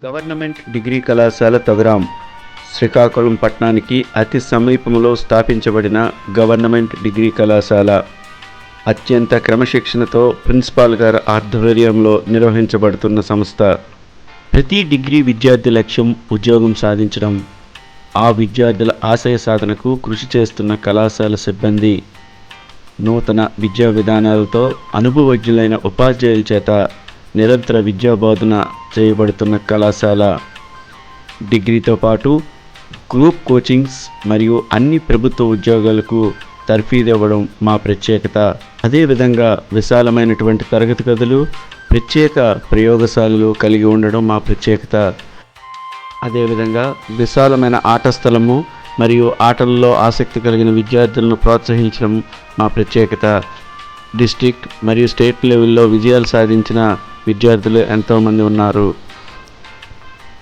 Government degree కళాశాల తొగరాం శ్రీకాకుళం పట్టణానికి అతి సమీపంలో స్థాపించబడిన గవర్నమెంట్ డిగ్రీ కళాశాల అత్యంత క్రమశిక్షణతో ప్రిన్సిపాల్ గారి ఆధ్వర్యంలో నిర్వహించబడుతున్న సంస్థ. ప్రతి డిగ్రీ విద్యార్థి లక్ష్యం ఉద్యోగం సాధించడం. ఆ విద్యార్థుల ఆశయ సాధనకు కృషి చేస్తున్న కళాశాల సిబ్బంది నూతన విద్యా విధానాలతో అనుభవజ్ఞులైన ఉపాధ్యాయుల చేత నిరంతర విద్యాబోధన చేయబడుతున్న కళాశాల. డిగ్రీతో పాటు గ్రూప్ కోచింగ్స్ మరియు అన్ని ప్రభుత్వ ఉద్యోగాలకు తర్ఫీదు ఇవ్వడం మా ప్రత్యేకత. అదేవిధంగా విశాలమైనటువంటి తరగతి గదులు, ప్రత్యేక ప్రయోగశాలలు కలిగి ఉండడం మా ప్రత్యేకత. అదేవిధంగా విశాలమైన ఆట స్థలము మరియు ఆటల్లో ఆసక్తి కలిగిన విద్యార్థులను ప్రోత్సహించడం మా ప్రత్యేకత. డిస్ట్రిక్ట్ మరియు స్టేట్ లెవెల్లో విజయాలు సాధించిన విద్యార్థులు ఎంతోమంది ఉన్నారు.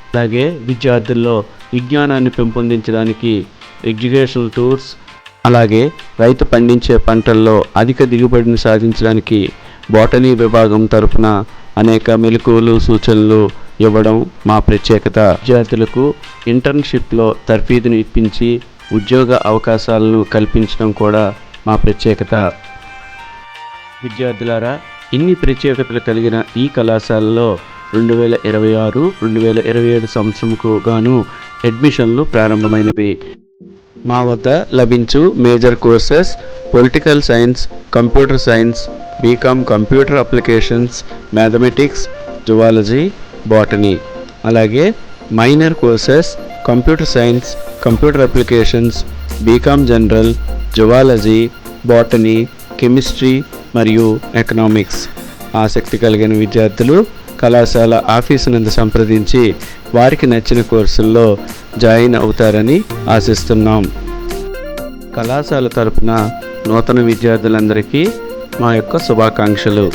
అలాగే విద్యార్థుల్లో విజ్ఞానాన్ని పెంపొందించడానికి ఎడ్యుకేషనల్ టూర్స్, అలాగే రైతు పండించే పంటల్లో అధిక దిగుబడిని సాధించడానికి బోటనీ విభాగం తరఫున అనేక మెలకువలు, సూచనలు ఇవ్వడం మా ప్రత్యేకత. విద్యార్థులకు ఇంటర్న్షిప్లో తర్ఫీదును ఇప్పించి ఉద్యోగ అవకాశాలను కల్పించడం కూడా మా ప్రత్యేకత. విద్యార్థులారా, ఇన్ని ప్రత్యేకతలు కలిగిన ఈ కళాశాలలో 2026-2027 సంవత్సరంకు గాను అడ్మిషన్లు ప్రారంభమైనవి. మా వద్ద లభించు major courses political science, computer science, BCom computer applications, mathematics, zoology, botany. అలాగే minor courses computer science, computer applications, BCom general, zoology, botany, chemistry మరియు ఎకనామిక్స్. ఆసక్తి కలిగిన విద్యార్థులు కళాశాల ఆఫీసు నందు సంప్రదించి వారికి నచ్చిన కోర్సుల్లో జాయిన్ అవుతారని ఆశిస్తున్నాం. కళాశాల తరపున నూతన విద్యార్థులందరికీ మా యొక్క శుభాకాంక్షలు.